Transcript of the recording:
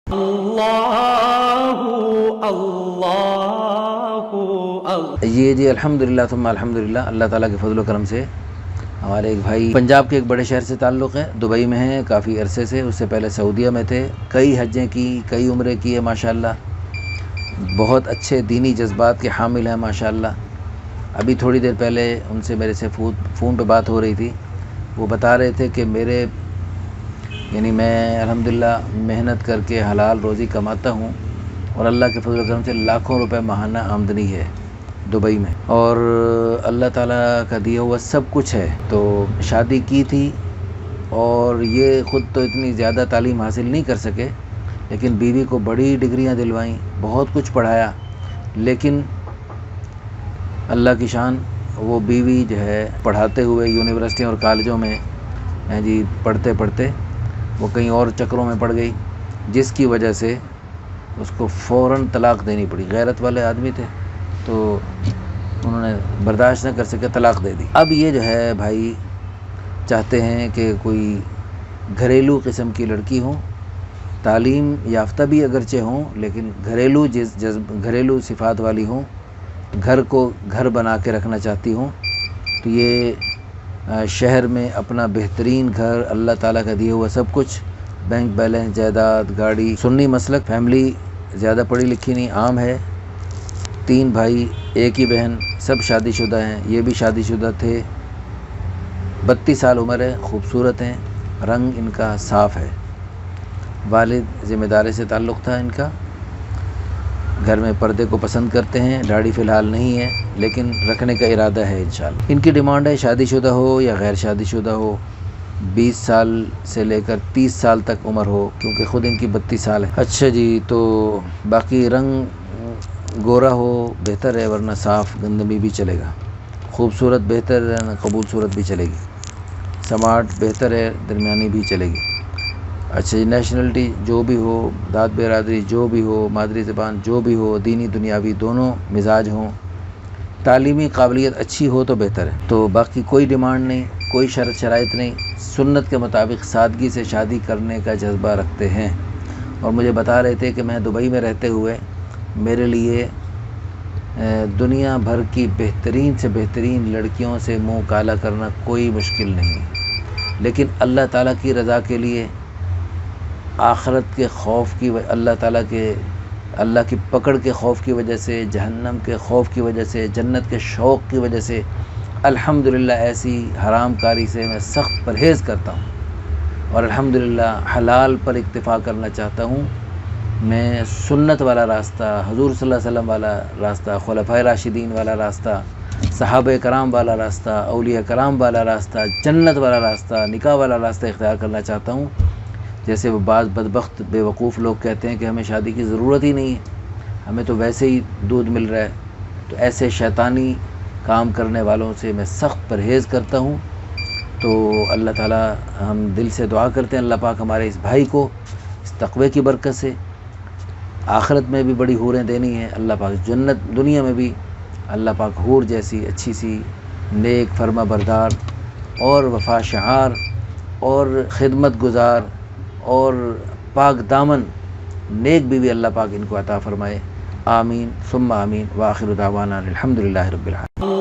جی الحمدللہ ثم الحمدللہ، اللہ تعالیٰ کے فضل و کرم سے ہمارے ایک بھائی پنجاب کے ایک بڑے شہر سے تعلق ہے، دبئی میں ہیں کافی عرصے سے، اس سے پہلے سعودیہ میں تھے، کئی حجیں کی، کئی عمرے کیے ماشاءاللہ، بہت اچھے دینی جذبات کے حامل ہیں ماشاءاللہ۔ ابھی تھوڑی دیر پہلے ان سے میرے سے فون پہ بات ہو رہی تھی، وہ بتا رہے تھے کہ میں الحمدللہ محنت کر کے حلال روزی کماتا ہوں اور اللہ کے فضل و کرم سے لاکھوں روپے ماہانہ آمدنی ہے دبئی میں، اور اللہ تعالیٰ کا دیا ہوا سب کچھ ہے۔ تو شادی کی تھی اور یہ خود تو اتنی زیادہ تعلیم حاصل نہیں کر سکے، لیکن بیوی کو بڑی ڈگریاں دلوائیں، بہت کچھ پڑھایا، لیکن اللہ کی شان، وہ بیوی جو ہے پڑھاتے ہوئے یونیورسٹیوں اور کالجوں میں پڑھتے پڑھتے وہ کہیں اور چکروں میں پڑ گئی، جس کی وجہ سے اس کو فوراً طلاق دینی پڑی۔ غیرت والے آدمی تھے تو انہوں نے برداشت نہ کر سکے، طلاق دے دی۔ اب یہ جو ہے بھائی چاہتے ہیں کہ کوئی گھریلو قسم کی لڑکی ہو، تعلیم یافتہ بھی اگرچہ ہوں، لیکن گھریلو صفات والی ہوں، گھر کو گھر بنا کے رکھنا چاہتی ہوں۔ تو یہ شہر میں اپنا بہترین گھر، اللہ تعالیٰ کا دیا ہوا سب کچھ، بینک بیلنس، جائیداد، گاڑی، سنی مسلک، فیملی زیادہ پڑھی لکھی نہیں، عام ہے، 3 بھائی، ایک ہی بہن، سب شادی شدہ ہیں، یہ بھی شادی شدہ تھے، 32 سال عمر ہے، خوبصورت ہیں، رنگ ان کا صاف ہے، والد ذمہ داری سے تعلق تھا ان کا، گھر میں پردے کو پسند کرتے ہیں، داڑھی فی الحال نہیں ہے لیکن رکھنے کا ارادہ ہے انشاءاللہ۔ ان کی ڈیمانڈ ہے شادی شدہ ہو یا غیر شادی شدہ ہو، 20 سال سے لے کر 30 سال تک عمر ہو، کیونکہ خود ان کی 32 سال ہے۔ اچھا جی، تو باقی رنگ گورا ہو بہتر ہے، ورنہ صاف گندمی بھی چلے گا، خوبصورت بہتر ہے، قبول صورت بھی چلے گی، سمارٹ بہتر ہے، درمیانی بھی چلے گی۔ اچھا جی، نیشنلٹی جو بھی ہو، ذات برادری جو بھی ہو، مادری زبان جو بھی ہو، دینی دنیاوی دونوں مزاج ہوں، تعلیمی قابلیت اچھی ہو تو بہتر ہے۔ تو باقی کوئی ڈیمانڈ نہیں، کوئی شرط شرائط نہیں، سنت کے مطابق سادگی سے شادی کرنے کا جذبہ رکھتے ہیں۔ اور مجھے بتا رہے تھے کہ میں دبئی میں رہتے ہوئے میرے لیے دنیا بھر کی بہترین سے بہترین لڑکیوں سے منہ کالا کرنا کوئی مشکل نہیں، لیکن اللہ تعالیٰ کی رضا کے لیے، آخرت کے خوف کی، اللہ کی پکڑ کے خوف کی وجہ سے، جہنم کے خوف کی وجہ سے، جنت کے شوق کی وجہ سے، الحمدللہ ایسی حرام کاری سے میں سخت پرہیز کرتا ہوں، اور الحمدللہ حلال پر اکتفا کرنا چاہتا ہوں۔ میں سنت والا راستہ، حضور صلی اللہ علیہ وسلم والا راستہ، خلفائے راشدین والا راستہ، صحابہ کرام والا راستہ، اولیاء کرام والا راستہ، جنت والا راستہ، نکاح والا راستہ اختیار کرنا چاہتا ہوں۔ جیسے وہ بعض بدبخت بے وقوف لوگ کہتے ہیں کہ ہمیں شادی کی ضرورت ہی نہیں ہے، ہمیں تو ویسے ہی دودھ مل رہا ہے، تو ایسے شیطانی کام کرنے والوں سے میں سخت پرہیز کرتا ہوں۔ تو اللہ تعالیٰ، ہم دل سے دعا کرتے ہیں اللہ پاک ہمارے اس بھائی کو اس تقوی کی برکت سے آخرت میں بھی بڑی حوریں دینی ہیں، اللہ پاک جنت دنیا میں بھی اللہ پاک حور جیسی اچھی سی نیک فرما بردار اور وفا شعار اور خدمت گزار اور پاک دامن نیک بیوی اللہ پاک ان کو عطا فرمائے، آمین ثم آمین، وآخر دعوانا الحمدللہ رب العالمین۔